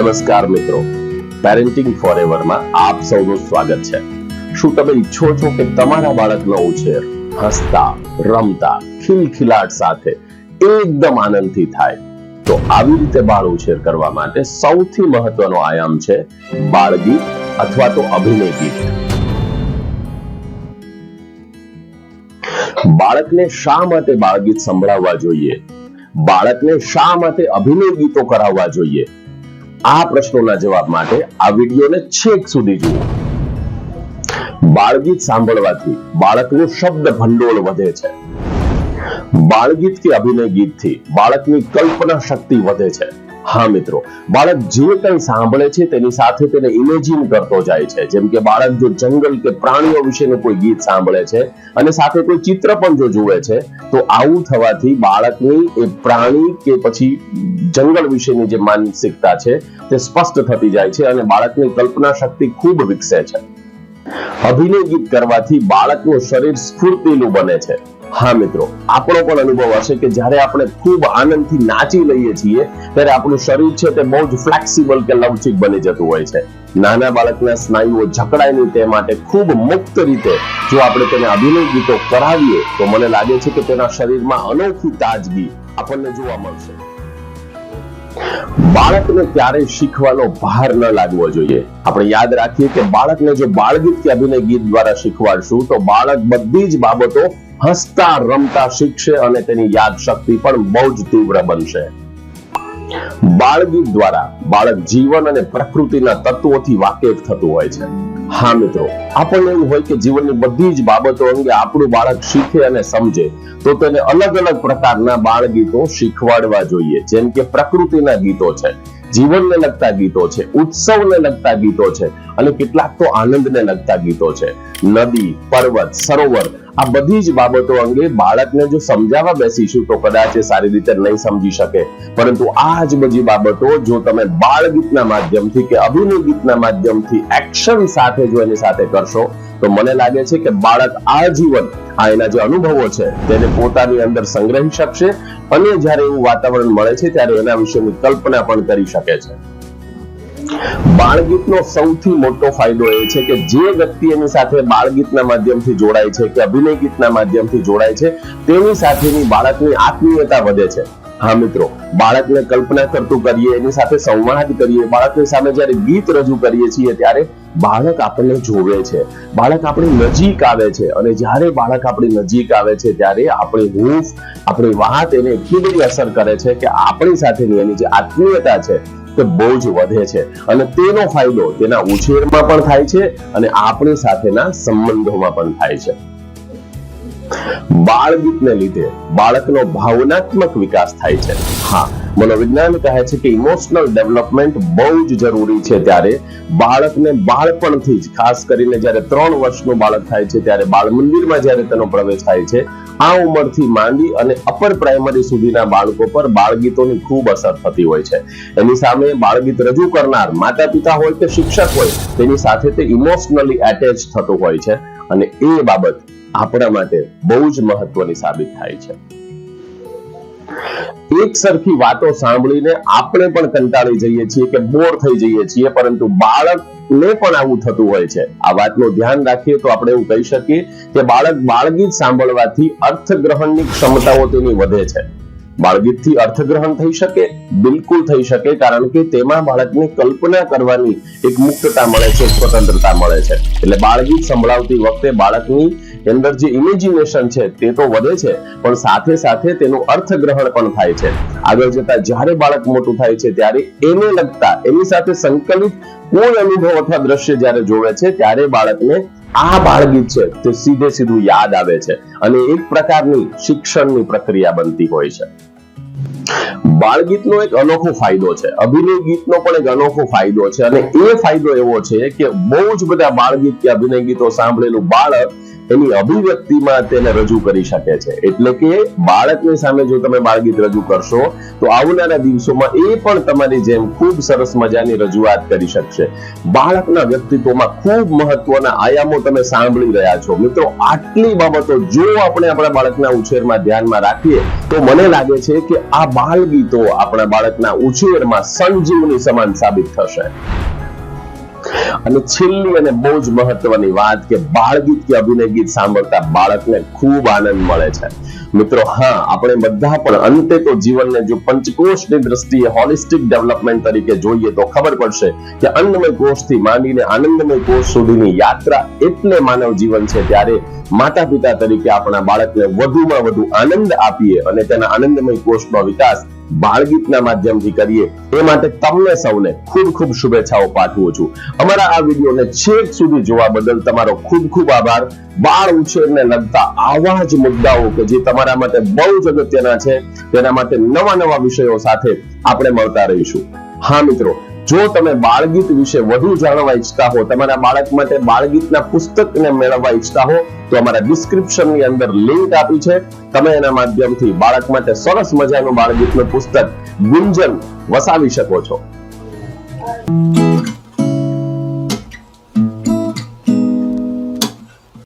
નમસ્કાર મિત્રો, parenting forever માં આપ સૌનું સ્વાગત છે। શું તમે ઈચ્છો છો કે તમારા બાળકનો ઉછેર હસતા, રમતા, ખિલખિલાટ સાથે એકદમ આનંદથી થાય? તો આવી રીતે બાળ ઉછેર કરવા માટે સૌથી મહત્વનો આયામ છે બાળગીત અથવા તો અભિનય ગીત। બાળકને શા માટે બાળગીત સંભળાવવા જોઈએ? બાળકને શા માટે અભિનય ગીતો કરાવવા જોઈએ? આ પ્રશ્નોના જવાબ માટે આ વિડીયોને છેક સુધી જુઓ। બાળગીત સાંભળવાથી બાળકનું શબ્દ ભંડોળ વધે છે। બાળગીત કે અભિનય ગીતથી બાળકની કલ્પના શક્તિ વધે છે। હા મિત્રો, બાળક જે કંઈ સાંભળે છે તેની સાથે તેને ઇમેજિન કરતો જાય છે। જેમ કે બાળક જો જંગલ કે પ્રાણીઓ વિશેનું કોઈ ગીત સાંભળે છે અને સાથે કોઈ ચિત્ર પણ જો જુએ છે તો આવું થવાથી બાળકની એ પ્રાણી કે પછી જંગલ વિશેની જે માનસિકતા છે તે સ્પષ્ટ થતી જાય છે અને બાળકની કલ્પના શક્તિ ખૂબ વિકસે છે। અભિનય ગીત કરવાથી બાળકનું શરીર સ્ફૂર્તિલું બને છે। હા મિત્રો, આપણો પણ અનુભવ હશે કે જ્યારે આપણે ખૂબ આનંદથી નાચી લઈએ છીએ ત્યારે આપણું શરીર છે તે બહુ જ ફ્લેક્સિબલ કે લવચીક બની જતું હોય છે। નાના બાળકના સ્નાયુઓ જકડાય નહીં તે માટે ખૂબ મુક્ત રીતે જો આપણે તેને અભિનય ગીતો કરાવીએ તો મને લાગે છે કે તેના શરીરમાં અનોખી તાજગી આપણને જોવા મળશે। બાળકને ક્યારેય શીખવાનો ભાર ન લાગવો જોઈએ। આપણે યાદ રાખીએ કે બાળકને જો બાળગીત કે અભિનય ગીત દ્વારા શીખવાડશું તો બાળક બધી જ બાબતો હસતા રમતા શીખશે અને તેની યાદ શક્તિ પણ બહુ જ તીવ્ર બનશે। બાળગીત દ્વારા બાળક જીવન અને પ્રકૃતિના તત્વોથી વાકેફ થતું હોય છે। હા મિત્રો, આપણને એવું હોય કે જીવનની બધી જ બાબતો અંગે આપણું બાળક શીખે અને સમજે તો તેને અલગ અલગ પ્રકારના બાળગીતો શીખવાડવા જોઈએ। જેમ કે પ્રકૃતિના ગીતો છે, જીવનને લગતા ગીતો છે, ઉત્સવને લગતા ગીતો છે અને કેટલાક તો આનંદને લગતા ગીતો છે। નદી, પર્વત, સરોવર આ બધી જ બાબતો અંગે બાળકને જો સમજાવવા બેસીશું તો કદાચ એ સારી રીતે નહીં સમજી શકે, પરંતુ આ જ બધી બાબતો જો તમે બાળગીતના માધ્યમથી કે અભિનય ગીતના માધ્યમથી એક્શન સાથે જો એની સાથે કરશો તો મને લાગે છે કે બાળક આજીવન આ એના જે અનુભવો છે તેને પોતાની અંદર સંગ્રહી શકશે અને જ્યારે એવું વાતાવરણ મળે છે ત્યારે એના વિશેની કલ્પના પણ કરી શકે છે। બાળગીતનો સૌથી મોટો ફાયદો એ છે કે જે વ્યક્તિ એની સાથે બાળગીતના માધ્યમથી જોડાય છે કે અભિનય ગીતના માધ્યમથી જોડાય છે તેની સાથેની બાળકની આત્મીયતા વધે છે। હા મિત્રો, બાળકને કલ્પના કરતું કરીએ, એની સાથે સંવાદ કરીએ, બાળકની સામે જ્યારે ગીત રજૂ કરીએ છીએ ત્યારે બાળક આપણને જોવે છે, બાળક આપણી નજીક આવે છે અને જ્યારે બાળક આપણી નજીક આવે છે ત્યારે આપણી હૂંફ, આપણી વાત એને એટલી બધી અસર કરે છે કે આપણી સાથેની એની જે આત્મીયતા છે તે બહુ જ વધે છે અને તેનો ફાયદો તેના ઉછેરમાં પણ થાય છે અને આપણી સાથેના સંબંધોમાં પણ થાય છે। બાળગીતને લીધે બાળકનો ભાવનાત્મક વિકાસ થાય છે। હા, મનોવિજ્ઞાન કહે છે કે ઇમોશનલ ડેવલપમેન્ટ બહુ જ જરૂરી છે। ત્યારે બાળકને બાળપણથી જ, ખાસ કરીને જ્યારે 3 વર્ષનું બાળક થાય છે ત્યારે બાળ મંદિરમાં જ્યારે તેનો પ્રવેશ થાય છે આ ઉંમરથી માંડી અને અપર પ્રાઇમરી સુધીના બાળકો પર બાળગીતોની ખૂબ અસર થતી હોય છે। એની સામે બાળગીત રજૂ કરનાર માતા પિતા હોય કે શિક્ષક હોય તેની સાથે તે ઇમોશનલી એટેચ થતું હોય છે અને એ બાબત આપણા માટે બહુ જ મહત્વની સાબિત થાય છે। એક સરખી વાતો સાંભળીને આપણે પણ કંટાળી જઈએ છીએ કે બોર થઈ જઈએ છીએ, પરંતુ બાળકને પણ આવું થતું હોય છે। આ વાતનું ધ્યાન રાખીએ તો આપણે એવું કહી શકીએ કે બાળક બાળગીત સાંભળવાથી અર્થગ્રહણની ક્ષમતાઓ તેની વધે છે। બાળગીતથી અર્થગ્રહણ થઈ શકે? બિલકુલ થઈ શકે, કારણ કે તેમાં બાળકને કલ્પના કરવાની એક મુક્તતા મળે છે, સ્વતંત્રતા મળે છે। એટલે બાળગીત સંભળાવતી વખતે બાળકની અંદર જે ઇમેજિનેશન છે તે તો વધે છે પણ સાથે સાથે તેનું અર્થગ્રહણ પણ થાય છે। આગળ જતા જ્યારે બાળક મોટું થાય છે ત્યારે એને લગતા, એની સાથે સંકલિત કોઈ અનુભવ અથવા દ્રશ્ય જ્યારે જોવે છે ત્યારે બાળકને આ બાળગીત છે તે સીધું યાદ આવે છે અને એક પ્રકારની શિક્ષણની પ્રક્રિયા બનતી હોય છે। બાળગીતનો એક અનોખો ફાયદો છે, અભિનય ગીતનો પણ એક અનોખો ફાયદો છે અને એ ફાયદો એવો છે કે બહુ જ બધા બાળગીત કે અભિનય ગીતો સાંભળેલું બાળક એની અભિવ્યક્તિમાં તેને રજૂ કરી શકે છે. એટલે કે બાળકની સામે જો તમે બાળગીત રજૂ કરશો તો આવનારા દિવસોમાં એ પણ તમારી જેમ ખૂબ સરસ મજાની રજૂઆત કરી શકશે. બાળકના વ્યક્તિત્વમાં ખૂબ મહત્વના આયામો તમે સાંભળી રહ્યા છો મિત્રો. આટલી બાબતો જો આપણે આપણા બાળકના ઉછેરમાં ધ્યાનમાં રાખીએ તો મને લાગે છે કે આ બાળગીતો આપણા બાળકના ઉછેરમાં સંજીવની સમાન સાબિત થશે. અને છેલ્લી અને બહુ જ મહત્વની વાત કે બાળગીત કે અભિનય ગીત સાંભળતા બાળકને ખૂબ આનંદ મળે છે મિત્રો. હા, આપણે બધા પણ અંતે તો જીવનને જો પંચકોશની દ્રષ્ટિએ હોલિસ્ટિક ડેવલપમેન્ટ તરીકે જોઈએ તો ખબર પડશે કે અન્નમય કોષથી માંડીને આનંદમય કોષ સુધીની યાત્રા એટલે માનવ જીવન છે. ત્યારે માતા પિતા તરીકે આપણા બાળકને વધુમાં વધુ આનંદ આપીએ અને તેના આનંદમય કોષનો વિકાસ બાળગીતના માધ્યમથી કરીએ એ માટે તમને સૌને ખૂબ ખૂબ શુભેચ્છાઓ પાઠવું છું. અમારા આ વિડીયોને છેક સુધી જોવા બદલ તમારો ખૂબ ખૂબ આભાર. બાળ ઉછેરને લગતા આવા જ મુદ્દાઓ કે જે તમારા માટે બહુ જ અગત્યના છે તેના માટે નવા નવા વિષયો સાથે આપણે મળતા રહીશું. હા મિત્રો, જો તમે બાળગીત વિશે વધુ જાણવા ઈચ્છતા હો, તમારા બાળક માટે બાળગીતના પુસ્તકને મેળવવા ઈચ્છતા હો તો અમારા ડિસ્ક્રિપ્શનની અંદર લિંક આપી છે. તમે એના માધ્યમથી બાળક માટે સરસ મજાનું બાળગીતનું પુસ્તક ગુંજન વસાવી શકો છો.